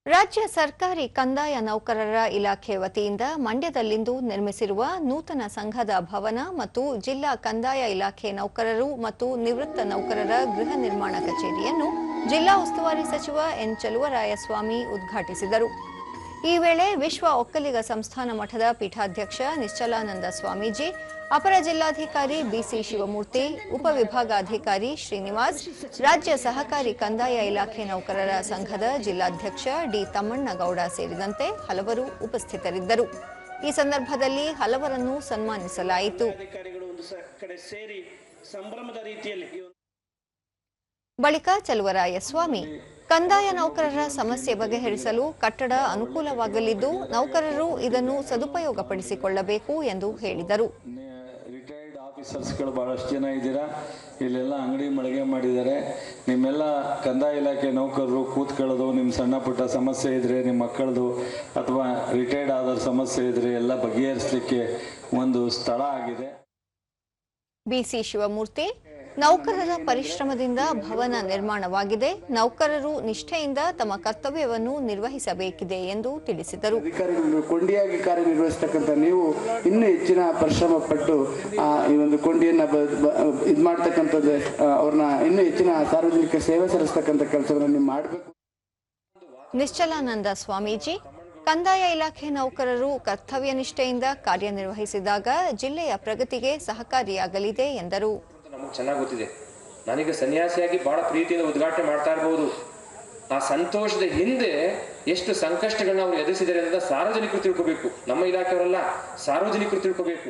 ರಾಜ್ಯ ಸರ್ಕಾರಿ ಕಂದಾಯ ನೌಕರರ ಇಲಾಖೆ ವತಿಯಿಂದ ಮಂಡ್ಯದಲ್ಲಿಂದು ನಿರ್ಮಿಸಿರುವ ನೂತನ ಸಂಘದ ಭವನ ಮತ್ತು ಜಿಲ್ಲಾ ಕಂದಾಯ ಇಲಾಖೆ ನೌಕರರು ಮತ್ತು ನಿವೃತ್ತ ನೌಕರರ ಗೃಹ ನಿರ್ಮಾಣ ಕಚೇರಿಯನ್ನು ಜಿಲ್ಲಾ ಉಸ್ತುವಾರಿ ಸಚಿವ ಎನ್ ಚಲುವರಾಯಸ್ವಾಮಿ ಉದ್ಘಾಟಿಸಿದರು. ಈ ವೇಳೆ ವಿಶ್ವ ಒಕ್ಕಲಿಗ ಸಂಸ್ಥಾನ ಮಠದ ಪೀಠಾಧ್ಯಕ್ಷ ನಿಶ್ಚಲಾನಂದ ಸ್ವಾಮೀಜಿ, ಅಪರ ಜಿಲ್ಲಾಧಿಕಾರಿ ಬಿಸಿ ಶಿವಮೂರ್ತಿ, ಉಪವಿಭಾಗಾಧಿಕಾರಿ ಶ್ರೀನಿವಾಸ್, ರಾಜ್ಯ ಸಹಕಾರಿ ಕಂದಾಯ ಇಲಾಖೆ ನೌಕರರ ಸಂಘದ ಜಿಲ್ಲಾಧ್ಯಕ್ಷ ಡಿ ತಮ್ಮಣ್ಣಗೌಡ ಸೇರಿದಂತೆ ಹಲವರು ಉಪಸ್ಥಿತರಿದ್ದರು. ಈ ಸಂದರ್ಭದಲ್ಲಿ ಹಲವರನ್ನು ಸನ್ಮಾನಿಸಲಾಯಿತು. ಬಳಿಕ ಚಲುವರಾಯಸ್ವಾಮಿ ಕಂದಾಯ ನೌಕರರ ಸಮಸ್ಯೆ ಬಗೆಹರಿಸಲು ಕಟ್ಟಡ ಅನುಕೂಲವಾಗಲಿದ್ದು ನೌಕರರು ಇದನ್ನು ಸದುಪಯೋಗಪಡಿಸಿಕೊಳ್ಳಬೇಕು ಎಂದು ಹೇಳಿದರು. ರಿಟೈರ್ಡ್ ಆಫೀಸರ್ಸ್ಗಳು ಬಹಳಷ್ಟು ಜನ ಇದ್ದೀರಾ, ಇಲ್ಲೆಲ್ಲ ಅಂಗಡಿ ಮಳಿಗೆ ಮಾಡಿದ್ದಾರೆ. ನಿಮ್ಮೆಲ್ಲ ಕಂದಾಯ ಇಲಾಖೆ ನೌಕರರು ಕೂತ್ಕೊಳ್ಳೋದು, ನಿಮ್ಮ ಸಣ್ಣ ಪುಟ್ಟ ಸಮಸ್ಯೆ ಇದ್ರೆ, ನಿಮ್ಮ ಮಕ್ಕಳದು ಅಥವಾ ರಿಟೈರ್ಡ್ ಆದ ಸಮಸ್ಯೆ ಇದ್ರೆ ಎಲ್ಲ ಬಗೆಹರಿಸಲಿಕ್ಕೆ ಒಂದು ಸ್ಥಳ ಆಗಿದೆ. ಬಿಸಿ ಶಿವಮೂರ್ತಿ, ನೌಕರರ ಪರಿಶ್ರಮದಿಂದ ಭವನ ನಿರ್ಮಾಣವಾಗಿದೆ. ನೌಕರರು ನಿಷ್ಠೆಯಿಂದ ತಮ್ಮ ಕರ್ತವ್ಯವನ್ನು ನಿರ್ವಹಿಸಬೇಕಿದೆ ಎಂದು ತಿಳಿಸಿದರು. ಅಧಿಕಾರಿಗಳು ಕೊಂಡಿಯಾಗಿ ಕಾರ್ಯನಿರ್ವಹಿಸತಕ್ಕಂಥ ನೀವು ಇನ್ನೂ ಹೆಚ್ಚಿನ ಪರಿಶ್ರಮ ಪಟ್ಟು ಈ ಒಂದು ಕೊಂಡಿಯನ್ನ ಇದು ಮಾಡ್ತಕ್ಕಂಥದ್ದು, ಅವ್ರನ್ನ ಇನ್ನೂ ಹೆಚ್ಚಿನ ಸಾರ್ವಜನಿಕ ಸೇವೆ ಸಲ್ಲಿಸ್ತಕ್ಕಂಥ ಕೆಲಸವನ್ನು ನೀವು ಮಾಡಬೇಕು. ನಿಶ್ಚಲಾನಂದ ಸ್ವಾಮೀಜಿ, ಕಂದಾಯ ಇಲಾಖೆ ನೌಕರರು ಕರ್ತವ್ಯ ನಿಷ್ಠೆಯಿಂದ ಕಾರ್ಯನಿರ್ವಹಿಸಿದಾಗ ಜಿಲ್ಲೆಯ ಪ್ರಗತಿಗೆ ಸಹಕಾರಿಯಾಗಲಿದೆ ಎಂದರು. ನಮಗೆ ಚೆನ್ನಾಗಿ ಗೊತ್ತಿದೆ. ನಾನೀಗ ಸನ್ಯಾಸಿಯಾಗಿ ಬಹಳ ಪ್ರೀತಿಯಿಂದ ಉದ್ಘಾಟನೆ ಮಾಡ್ತಾ ಇರಬಹುದು. ಆ ಸಂತೋಷದ ಹಿಂದೆ ಎಷ್ಟು ಸಂಕಷ್ಟಗಳನ್ನ ಅವರು ಎದುರಿಸಿದ್ದಾರೆ ಅಂತ ಸಾರ್ವಜನಿಕರು ತಿಳ್ಕೋಬೇಕು. ನಮ್ಮ ಇಲಾಖೆಯವರೆಲ್ಲ ಸಾರ್ವಜನಿಕರು ತಿಳ್ಕೋಬೇಕು.